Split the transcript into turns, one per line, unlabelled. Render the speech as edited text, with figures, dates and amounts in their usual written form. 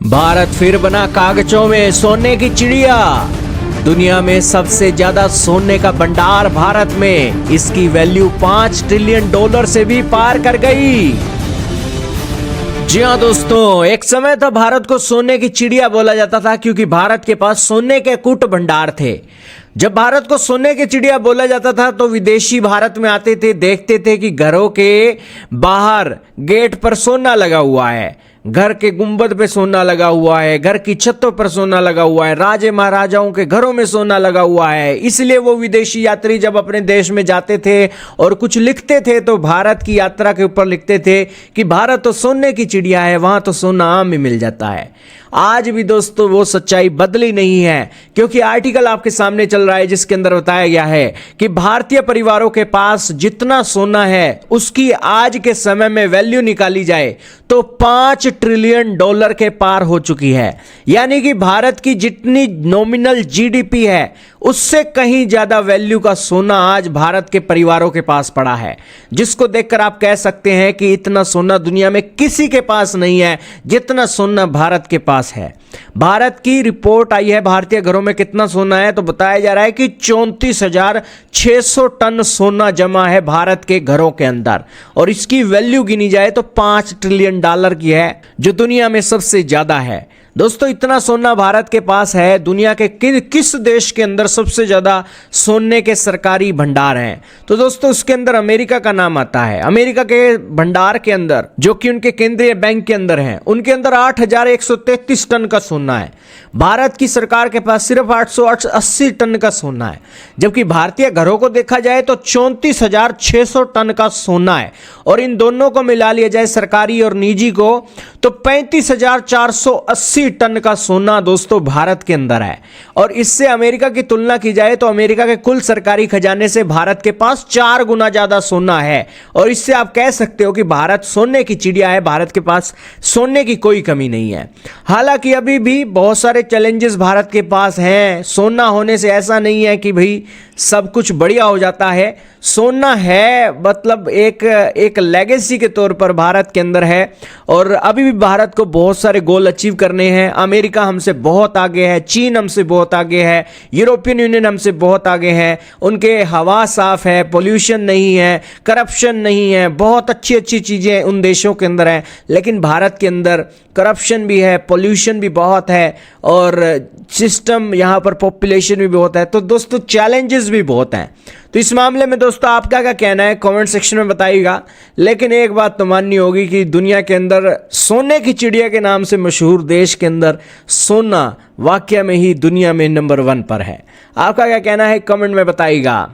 भारत फिर बना कागजों में सोने की चिड़िया। दुनिया में सबसे ज्यादा सोने का भंडार भारत में, इसकी वैल्यू $5 ट्रिलियन से भी पार कर गई। जी हाँ दोस्तों, एक समय था भारत को सोने की चिड़िया बोला जाता था क्योंकि भारत के पास सोने के कूट भंडार थे। जब भारत को सोने की चिड़िया बोला जाता था तो विदेशी भारत में आते थे, देखते थे कि घरों के बाहर गेट पर सोना लगा हुआ है, घर के गुंबद पे सोना लगा हुआ है, घर की छतों पर सोना लगा हुआ है, राजे महाराजाओं के घरों में सोना लगा हुआ है। इसलिए वो विदेशी यात्री जब अपने देश में जाते थे और कुछ लिखते थे तो भारत की यात्रा के ऊपर लिखते थे कि भारत तो सोने की चिड़िया है, वहां तो सोना आम ही मिल जाता है। आज भी दोस्तों वो सच्चाई बदली नहीं है, क्योंकि आर्टिकल आपके सामने चल रहा है जिसके अंदर बताया गया है कि भारतीय परिवारों के पास जितना सोना है उसकी आज के समय में वैल्यू निकाली जाए तो $5 ट्रिलियन के पार हो चुकी है। यानी कि भारत की जितनी नॉमिनल जीडीपी है उससे कहीं ज्यादा वैल्यू का सोना आज भारत के परिवारों के पास पड़ा है, जिसको देखकर आप कह सकते हैं कि इतना सोना दुनिया में किसी के पास नहीं है जितना सोना भारत के पास है। भारत की रिपोर्ट आई है भारतीय घरों में कितना सोना है, तो बताया जा रहा है कि 34,600 टन सोना जमा है भारत के घरों के अंदर, और इसकी वैल्यू गिनी जाए तो $5 ट्रिलियन की है, जो दुनिया में सबसे ज्यादा है। दोस्तों, इतना सोना भारत के पास है। दुनिया के किस देश के अंदर सबसे ज्यादा सोने के सरकारी भंडार हैं? तो दोस्तों उसके अंदर अमेरिका का नाम आता है। अमेरिका के भंडार के अंदर, जो कि उनके केंद्रीय बैंक के अंदर है, उनके अंदर 8,133 टन का सोना है। भारत की सरकार के पास सिर्फ 880 टन का सोना है, जबकि भारतीय घरों को देखा जाए तो 34,600 टन का सोना है, और इन दोनों को मिला लिया जाए सरकारी और निजी को तो 35,480 टन का सोना दोस्तों भारत के अंदर है। और इससे अमेरिका की तुलना की जाए तो अमेरिका के कुल सरकारी खजाने से भारत के पास 4 गुना ज्यादा सोना है, और इससे आप कह सकते हो कि भारत सोने की चिड़िया है। भारत के पास सोने की कोई कमी नहीं है। हालांकि अभी भी बहुत सारे चैलेंजेस भारत के पास हैं। सोना होने से ऐसा नहीं है कि भाई सब कुछ बढ़िया हो जाता है। सोना है मतलब एक लेगेसी के तौर पर भारत के अंदर है, और अभी भी भारत को बहुत सारे गोल अचीव करने हैं। अमेरिका हमसे बहुत आगे है, चीन हमसे बहुत आगे है, यूरोपियन यूनियन हमसे बहुत आगे है। उनके हवा साफ है, पोल्यूशन नहीं है, करप्शन नहीं है, बहुत अच्छी अच्छी चीज़ें उन देशों के अंदर हैं। लेकिन भारत के अंदर करप्शन भी है, पोल्यूशन भी बहुत है, और सिस्टम यहाँ पर पॉपुलेशन भी बहुत है। तो दोस्तों चैलेंजेस भी बहुत हैं। तो इस मामले में दोस्तों आपका क्या कहना है कमेंट सेक्शन में बताइएगा। लेकिन एक बात तो माननी होगी कि दुनिया के अंदर सोने की चिड़िया के नाम से मशहूर देश के अंदर सोना वाकई में ही दुनिया में नंबर 1 पर है। आपका क्या कहना है कमेंट में बताइएगा।